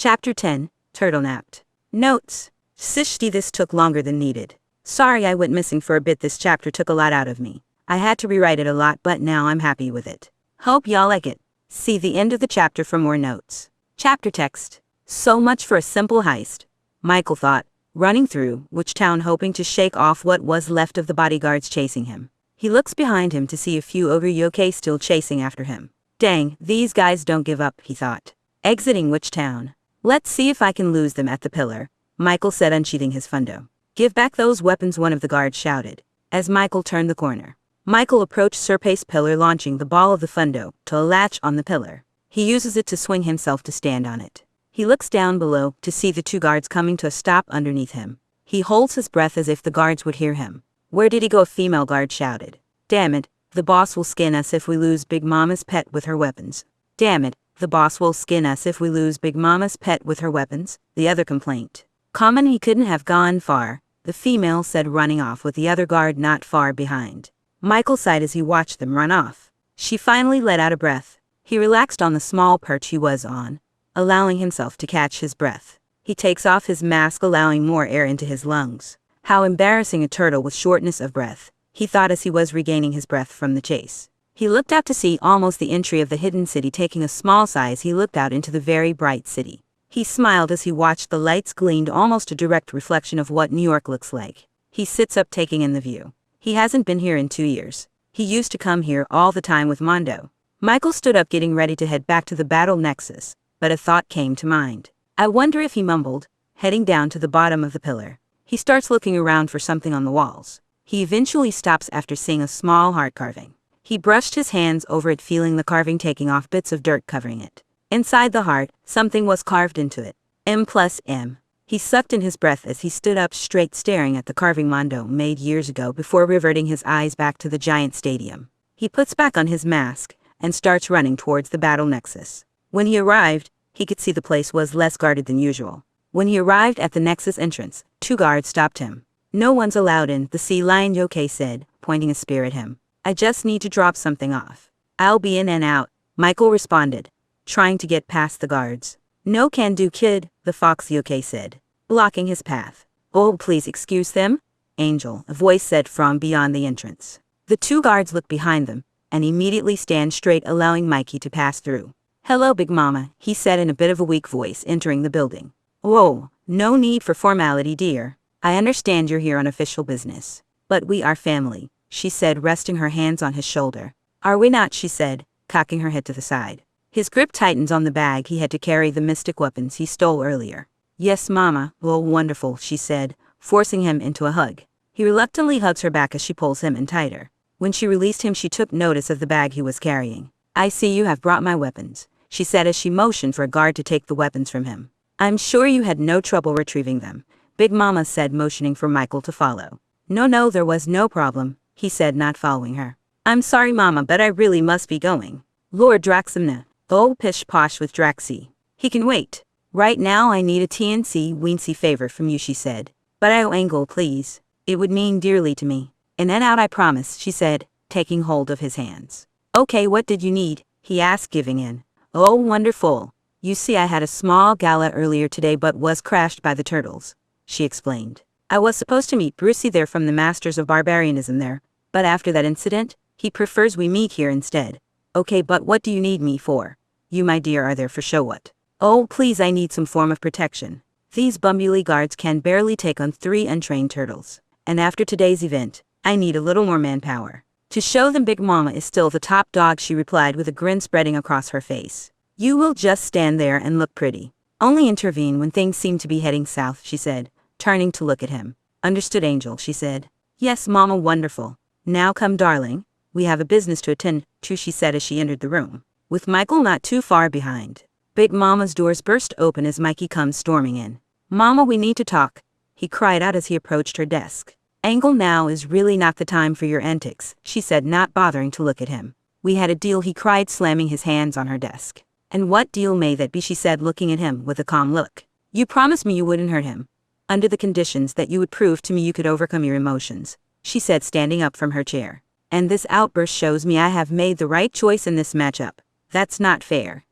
Chapter 10, Turtlenapped. Notes. Sishti, this took longer than needed. Sorry I went missing for a bit, this chapter took a lot out of me. I had to rewrite it a lot, but now I'm happy with it. Hope y'all like it. See the end of the chapter for more notes. Chapter text. So much for a simple heist, Michael thought, running through which town hoping to shake off what was left of the bodyguards chasing him. He looks behind him to see a few ogre yokai still chasing after him. Dang, these guys don't give up, he thought. Exiting which town? Let's see if I can lose them at the pillar, Michael said, unsheathing his fundo. Give back those weapons, one of the guards shouted. As Michael turned the corner, Michael approached Serpace pillar, launching the ball of the fundo to a latch on the pillar. He uses it to swing himself to stand on it. He looks down below to see the two guards coming to a stop underneath him. He holds his breath as if the guards would hear him. Where did he go? A female guard shouted. Damn it, the boss will skin us if we lose Big Mama's pet with her weapons. Damn it, the boss will skin us if we lose Big Mama's pet with her weapons, the other complained. Common, he couldn't have gone far, the female said, running off with the other guard not far behind. Michael sighed as he watched them run off. She finally let out a breath. He relaxed on the small perch he was on, allowing himself to catch his breath. He takes off his mask, allowing more air into his lungs. How embarrassing, a turtle with shortness of breath, he thought as he was regaining his breath from the chase. He looked out to see almost the entry of the hidden city. Taking a small size, he looked out into the very bright city. He smiled as he watched the lights gleamed, almost a direct reflection of what New York looks like. He sits up, taking in the view. He hasn't been here in 2 years. He used to come here all the time with Mondo. Michael stood up, getting ready to head back to the battle nexus, but a thought came to mind. I wonder if, he mumbled, heading down to the bottom of the pillar. He starts looking around for something on the walls. He eventually stops after seeing a small heart carving. He brushed his hands over it, feeling the carving taking off bits of dirt covering it. Inside the heart, something was carved into it. M+M. He sucked in his breath as he stood up straight, staring at the carving Mondo made years ago before reverting his eyes back to the giant stadium. He puts back on his mask and starts running towards the battle nexus. When he arrived, he could see the place was less guarded than usual. When he arrived at the nexus entrance, 2 guards stopped him. No one's allowed in, the sea lion yokai said, pointing a spear at him. I just need to drop something off. I'll be in and out, Michael responded, trying to get past the guards. No can do, kid, the fox yokai said, blocking his path. Oh, please excuse them, Angel, a voice said from beyond the entrance. The 2 guards looked behind them and immediately stand straight, allowing Mikey to pass through. Hello, Big Mama, he said in a bit of a weak voice, entering the building. Whoa, no need for formality, dear. I understand you're here on official business. But we are family, she said, resting her hands on his shoulder. Are we not, she said, cocking her head to the side. His grip tightens on the bag he had to carry the mystic weapons he stole earlier. Yes, Mama, well, wonderful, she said, forcing him into a hug. He reluctantly hugs her back as she pulls him in tighter. When she released him, she took notice of the bag he was carrying. I see you have brought my weapons, she said as she motioned for a guard to take the weapons from him. I'm sure you had no trouble retrieving them, Big Mama said, motioning for Michael to follow. No, there was no problem, he said, not following her. I'm sorry, Mama, but I really must be going. Lord Draxum, the old pish-posh with Draxi. He can wait. Right now I need a teensy-weensy favor from you, she said. But I'll angle, please. It would mean dearly to me. In and out, I promise, she said, taking hold of his hands. Okay, what did you need? He asked, giving in. Oh, wonderful. You see, I had a small gala earlier today but was crashed by the turtles, she explained. I was supposed to meet Brucey there from the Masters of Barbarianism there, but after that incident, he prefers we meet here instead. Okay, but what do you need me for? You, my dear, are there for show what? Oh, please, I need some form of protection. These bumbly guards can barely take on 3 untrained turtles. And after today's event, I need a little more manpower. To show them Big Mama is still the top dog, she replied with a grin spreading across her face. You will just stand there and look pretty. Only intervene when things seem to be heading south, she said, turning to look at him. Understood, Angel, she said. Yes, Mama, wonderful. Now come, darling. We have a business to attend to, she said as she entered the room, with Michael not too far behind. Big Mama's doors burst open as Mikey comes storming in. Mama, we need to talk, he cried out as he approached her desk. Angle, now is really not the time for your antics, she said, not bothering to look at him. We had a deal, he cried, slamming his hands on her desk. And what deal may that be, she said, looking at him with a calm look. You promised me you wouldn't hurt him. Under the conditions that you would prove to me you could overcome your emotions, she said, standing up from her chair. And this outburst shows me I have made the right choice in this matchup. That's not fair.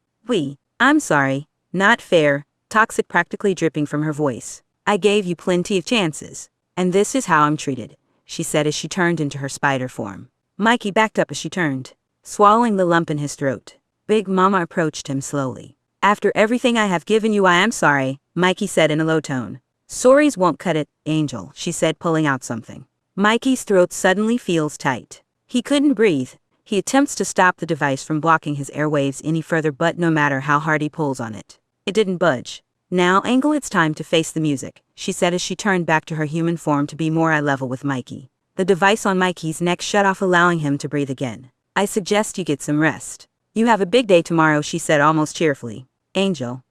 I'm sorry, not fair, toxic practically dripping from her voice. I gave you plenty of chances. And this is how I'm treated, she said as she turned into her spider form. Mikey backed up as she turned, swallowing the lump in his throat. Big Mama approached him slowly. After everything I have given you, I am sorry, Mikey said in a low tone. Sorries won't cut it, Angel, she said, pulling out something. Mikey's throat suddenly feels tight. He couldn't breathe. He attempts to stop the device from blocking his airwaves any further, but no matter how hard he pulls on it, it didn't budge. Now, Angel, it's time to face the music, she said as she turned back to her human form to be more eye level with Mikey. The device on Mikey's neck shut off, allowing him to breathe again. I suggest you get some rest. You have a big day tomorrow, she said almost cheerfully. Angel,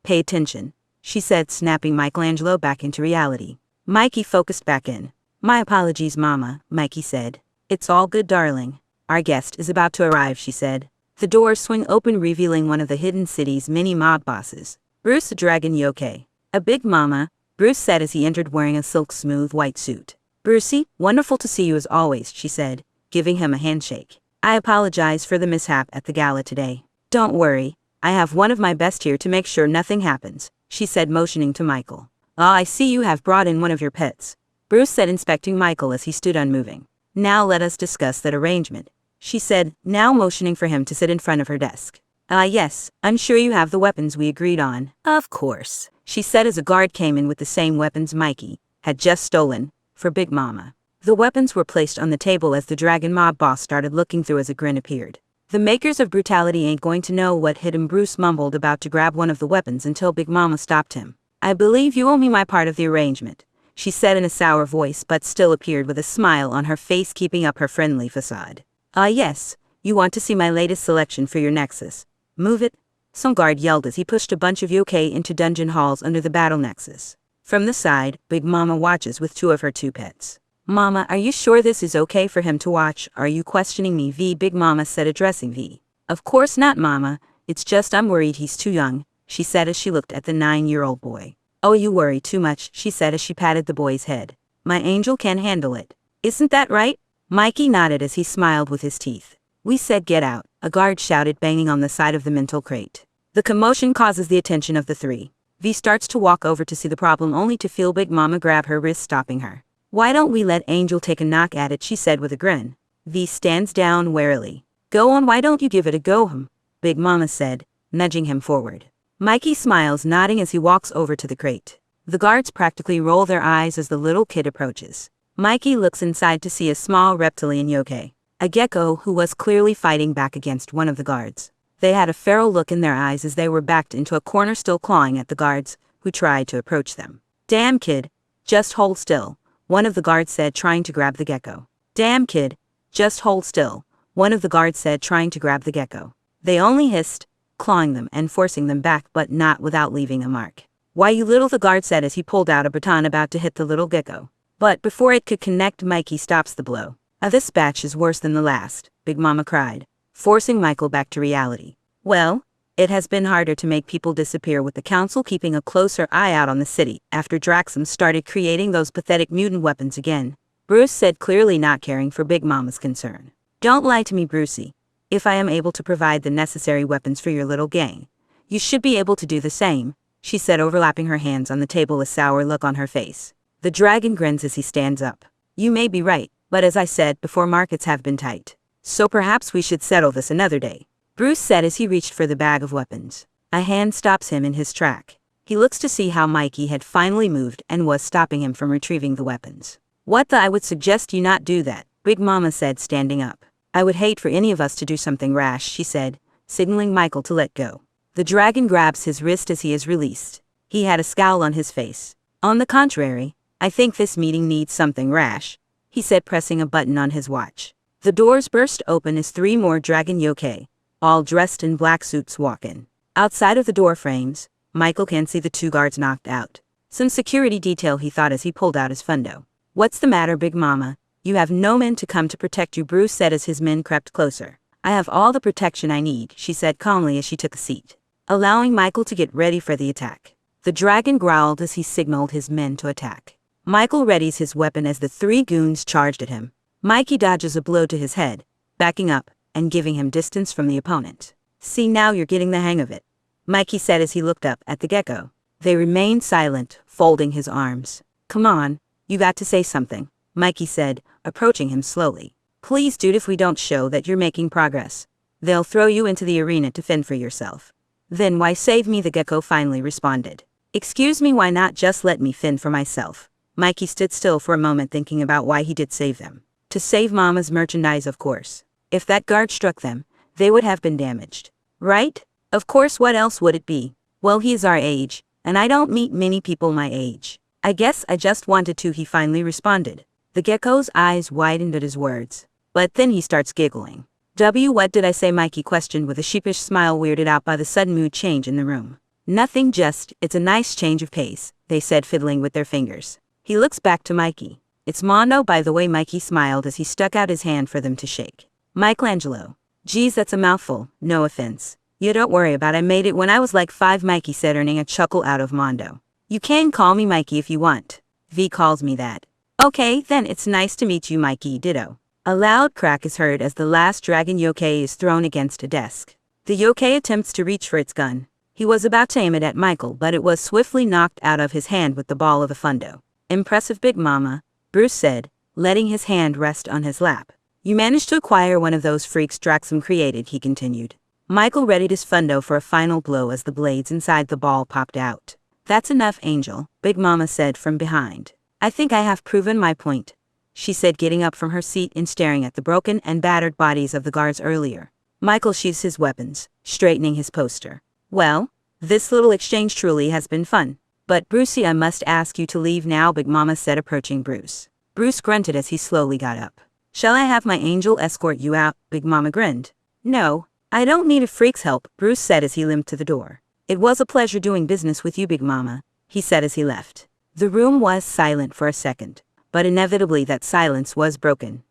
pay attention, she said, snapping Michelangelo back into reality. Mikey focused back in. My apologies, Mama, Mikey said. It's all good, darling. Our guest is about to arrive, she said. The doors swing open, revealing one of the Hidden City's many mob bosses, Bruce the Dragon Yokai. A Big Mama, Bruce said as he entered wearing a silk smooth white suit. Brucey, wonderful to see you as always, she said, giving him a handshake. I apologize for the mishap at the gala today. Don't worry, I have one of my best here to make sure nothing happens, she said, motioning to Michael. Ah, I see you have brought in one of your pets, Bruce said, inspecting Michael as he stood unmoving. Now let us discuss that arrangement, she said, now motioning for him to sit in front of her desk. Yes, I'm sure you have the weapons we agreed on. Of course, she said as a guard came in with the same weapons Mikey had just stolen for Big Mama. The weapons were placed on the table as the dragon mob boss started looking through as a grin appeared. The makers of brutality ain't going to know what hit him, Bruce mumbled, about to grab one of the weapons until Big Mama stopped him. I believe you owe me my part of the arrangement, she said in a sour voice, but still appeared with a smile on her face, keeping up her friendly facade. Yes, you want to see my latest selection for your Nexus. Move it, some guard yelled as he pushed a bunch of yokai into dungeon halls under the battle Nexus. From the side, Big Mama watches with two of her two pets. Mama, are you sure this is okay for him to watch? Are you questioning me? Big Mama said, addressing V. Of course not, Mama. It's just I'm worried he's too young, she said as she looked at the 9-year-old boy. Oh, you worry too much, she said as she patted the boy's head. My angel can handle it. Isn't that right? Mikey nodded as he smiled with his teeth. We said get out, a guard shouted, banging on the side of the mental crate. The commotion causes the attention of the three. V starts to walk over to see the problem, only to feel Big Mama grab her wrist, stopping her. Why don't we let Angel take a knock at it, she said with a grin. V stands down warily. Go on, why don't you give it a go, Big Mama said, nudging him forward. Mikey smiles, nodding as he walks over to the crate. The guards practically roll their eyes as the little kid approaches. Mikey looks inside to see a small reptilian yokai, a gecko who was clearly fighting back against one of the guards. They had a feral look in their eyes as they were backed into a corner, still clawing at the guards who tried to approach them. Damn kid, just hold still, one of the guards said, trying to grab the gecko. Damn kid, just hold still, one of the guards said, trying to grab the gecko. They only hissed, clawing them and forcing them back, but not without leaving a mark. Why, you little, the guard said as he pulled out a baton about to hit the little gecko. But before it could connect, Mikey stops the blow. This batch is worse than the last, Big Mama cried, forcing Michael back to reality. Well, it has been harder to make people disappear, with the council keeping a closer eye out on the city after Draxum started creating those pathetic mutant weapons again, Bruce said, clearly not caring for Big Mama's concern. Don't lie to me, Brucey. If I am able to provide the necessary weapons for your little gang, you should be able to do the same, she said, overlapping her hands on the table, a sour look on her face. The dragon grins as he stands up. You may be right, but as I said before, markets have been tight. So perhaps we should settle this another day, Bruce said as he reached for the bag of weapons. A hand stops him in his track. He looks to see how Mikey had finally moved and was stopping him from retrieving the weapons. What the? I would suggest you not do that, Big Mama said, standing up. I would hate for any of us to do something rash, she said, signaling Michael to let go. The dragon grabs his wrist as he is released. He had a scowl on his face. On the contrary, I think this meeting needs something rash, he said, pressing a button on his watch. The doors burst open as 3 more dragon yokai, all dressed in black suits, walk in. Outside of the door frames, Michael can see the 2 guards knocked out. Some security detail, he thought as he pulled out his fundo. What's the matter, Big Mama? You have no men to come to protect you, Bruce said as his men crept closer. I have all the protection I need, she said calmly as she took a seat, allowing Michael to get ready for the attack. The dragon growled as he signaled his men to attack. Michael readies his weapon as the 3 goons charged at him. Mikey dodges a blow to his head, backing up and giving him distance from the opponent. See, now you're getting the hang of it, Mikey said as he looked up at the gecko. They remained silent, folding his arms. Come on, you got to say something, Mikey said, approaching him slowly. Please, dude, if we don't show that you're making progress, they'll throw you into the arena to fend for yourself. Then why save me? The gecko finally responded. Excuse me, why not just let me fend for myself? Mikey stood still for a moment, thinking about why he did save them. To save Mama's merchandise, of course. If that guard struck them, they would have been damaged. Right? Of course, what else would it be? Well, he's our age, and I don't meet many people my age. I guess I just wanted to, he finally responded. The gecko's eyes widened at his words. But then he starts giggling. What did I say? Mikey questioned with a sheepish smile, weirded out by the sudden mood change in the room. Nothing, just, it's a nice change of pace, they said, fiddling with their fingers. He looks back to Mikey. It's Mondo, by the way. Mikey smiled as he stuck out his hand for them to shake. Michelangelo. Geez, that's a mouthful, no offense. You don't worry about it, I made it when I was like 5, Mikey said, earning a chuckle out of Mondo. You can call me Mikey if you want. V calls me that. Okay, then it's nice to meet you, Mikey. Ditto. A loud crack is heard as the last dragon yokai is thrown against a desk. The yokai attempts to reach for its gun. He was about to aim it at Michael, but it was swiftly knocked out of his hand with the ball of the fundo. Impressive, Big Mama, Bruce said, letting his hand rest on his lap. You managed to acquire one of those freaks Draxum created, he continued. Michael readied his fundo for a final blow as the blades inside the ball popped out. That's enough, Angel, Big Mama said from behind. I think I have proven my point, she said, getting up from her seat and staring at the broken and battered bodies of the guards earlier. Michael sheathes his weapons, straightening his poster. Well, this little exchange truly has been fun. But Brucey, I must ask you to leave now, Big Mama said, approaching Bruce. Bruce grunted as he slowly got up. Shall I have my angel escort you out? Big Mama grinned. No, I don't need a freak's help, Bruce said as he limped to the door. It was a pleasure doing business with you, Big Mama, he said as he left. The room was silent for a second, but inevitably that silence was broken.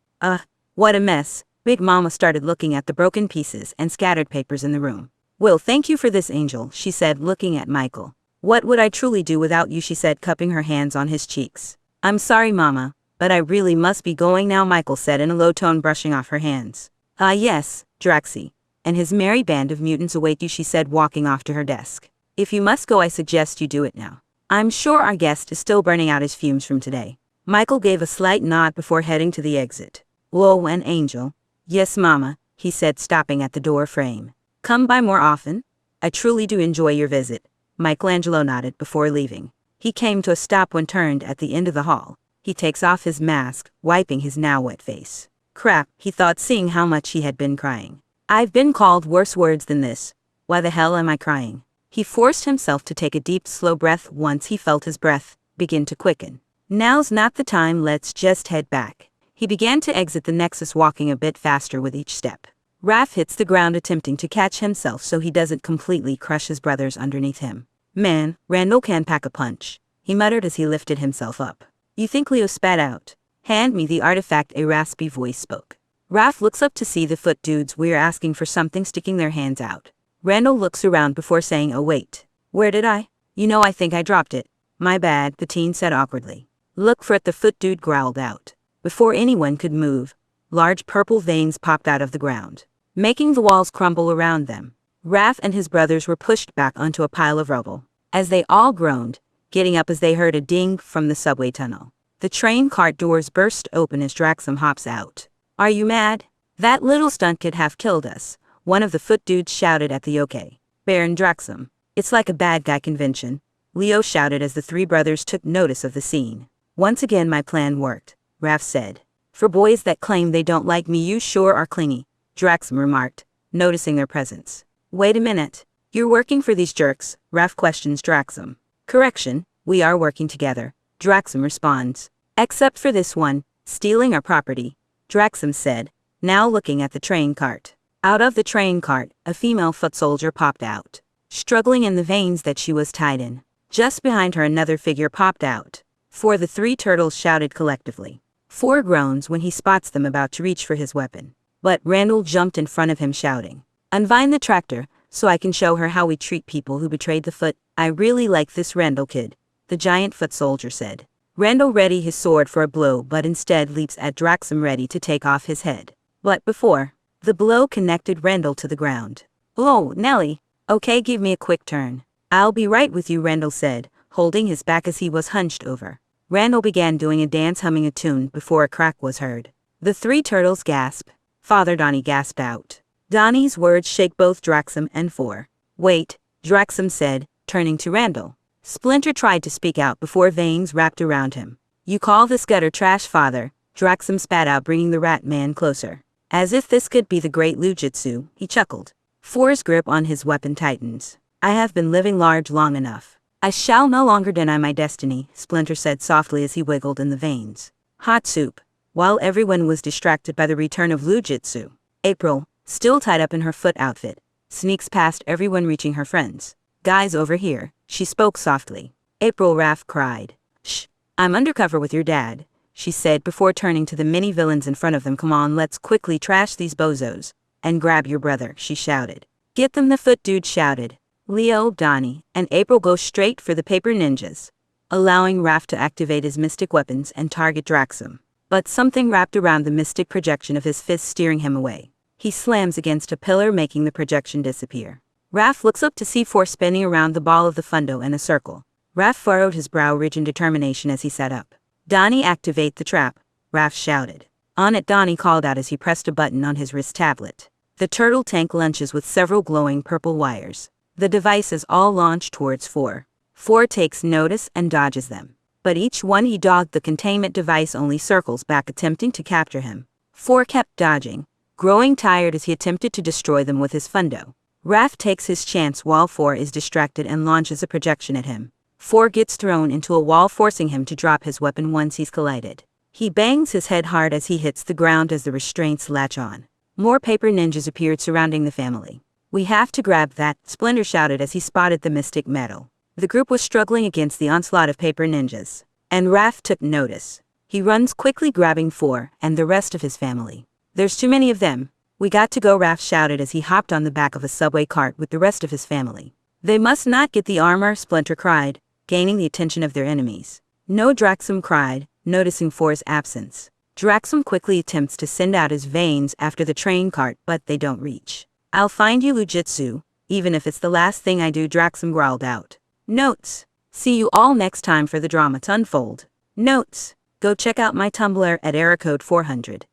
What a mess. Big Mama started looking at the broken pieces and scattered papers in the room. Well, thank you for this, Angel, she said, looking at Michael. What would I truly do without you, she said, cupping her hands on his cheeks. I'm sorry, Mama, but I really must be going now, Michael said in a low tone, brushing off her hands. Yes, Draxy and his merry band of mutants await you, she said, walking off to her desk. If you must go, I suggest you do it now. I'm sure our guest is still burning out his fumes from today. Michael gave a slight nod before heading to the exit. Whoa, and Angel. Yes, Mama, he said, stopping at the door frame. Come by more often? I truly do enjoy your visit. Michelangelo nodded before leaving. He came to a stop when turned at the end of the hall. He takes off his mask, wiping his now wet face. Crap, he thought, seeing how much he had been crying. I've been called worse words than this. Why the hell am I crying? He forced himself to take a deep, slow breath once he felt his breath begin to quicken. Now's not the time, let's just head back. He began to exit the Nexus, walking a bit faster with each step. Raph hits the ground, attempting to catch himself so he doesn't completely crush his brothers underneath him. Man, Randall can pack a punch, he muttered as he lifted himself up. You think? Leo spat out. Hand me the artifact, a raspy voice spoke. Raph looks up to see the foot dudes we're asking for something sticking their hands out. Randall looks around before saying, oh wait, where did I? I think I dropped it. My bad, the teen said awkwardly. Look for it, the foot dude growled out. Before anyone could move, large purple veins popped out of the ground, making the walls crumble around them. Raph and his brothers were pushed back onto a pile of rubble, as they all groaned, getting up as they heard a ding from the subway tunnel. The train cart doors burst open as Draxum hops out. Are you mad? That little stunt could have killed us, one of the foot dudes shouted at the yokai. Baron Draxum. It's like a bad guy convention, Leo shouted as the three brothers took notice of the scene. Once again my plan worked, Raph said. For boys that claim they don't like me, you sure are clingy, Draxum remarked, noticing their presence. Wait a minute. You're working for these jerks, Raph questions Draxum. Correction, we are working together, Draxum responds. Except for this one, stealing our property, Draxum said, now looking at the train cart. Out of the train cart, a female foot soldier popped out, struggling in the veins that she was tied in. Just behind her another figure popped out. For the three turtles shouted collectively. Four groans when he spots them about to reach for his weapon. But Randall jumped in front of him shouting, unbind the tractor, so I can show her how we treat people who betrayed the foot. I really like this Randall kid, the giant foot soldier said. Randall readied his sword for a blow but instead leaps at Draxum ready to take off his head. But before, the blow connected Randall to the ground. Oh, Nelly, Okay, give me a quick turn. I'll be right with you, Randall said, holding his back as he was hunched over. Randall began doing a dance, humming a tune before a crack was heard. The three turtles gasped. Father Donnie gasped out. Donnie's words shake both Draxum and Four. Wait, Draxum said, turning to Randall. Splinter tried to speak out before veins wrapped around him. You call this gutter trash, father? Draxum spat out, bringing the rat man closer. As if this could be the great Lou Jitsu, he chuckled. Four's grip on his weapon tightens. I have been living large long enough. I shall no longer deny my destiny, Splinter said softly as he wiggled in the veins. Hot soup. While everyone was distracted by the return of Lou Jitsu, April, still tied up in her foot outfit, sneaks past everyone, reaching her friends. Guys, over here, she spoke softly. April, Raph cried. Shh, I'm undercover with your dad, she said before turning to the many villains in front of them. Come on, let's quickly trash these bozos. And grab your brother, she shouted. Get them, the foot dude shouted. Leo, Donnie, and April go straight for the paper ninjas, allowing Raph to activate his mystic weapons and target Draxum. But something wrapped around the mystic projection of his fist, steering him away. He slams against a pillar, making the projection disappear. Raph looks up to see Four spinning around the ball of the fundo in a circle. Raph furrowed his brow, rich in determination as he sat up. Donnie, activate the trap, Raph shouted. On it, Donnie called out as he pressed a button on his wrist tablet. The turtle tank launches with several glowing purple wires. The devices all launch towards Four. Four takes notice and dodges them. But each one he dogged, the containment device only circles back, attempting to capture him. Four kept dodging, growing tired as he attempted to destroy them with his fundo. Raph takes his chance while Four is distracted and launches a projection at him. Four gets thrown into a wall, forcing him to drop his weapon once he's collided. He bangs his head hard as he hits the ground as the restraints latch on. More paper ninjas appeared, surrounding the family. We have to grab that, Splinter shouted as he spotted the mystic metal. The group was struggling against the onslaught of paper ninjas, and Raph took notice. He runs quickly, grabbing Four and the rest of his family. There's too many of them. We got to go, Raph shouted as he hopped on the back of a subway cart with the rest of his family. They must not get the armor, Splinter cried, gaining the attention of their enemies. No, Draxum cried, noticing Four's absence. Draxum quickly attempts to send out his veins after the train cart, but they don't reach. I'll find you, Lou Jitsu, even if it's the last thing I do, Draxum growled out. Notes. See you all next time for the drama to unfold. Notes. Go check out my Tumblr at errorcode 400.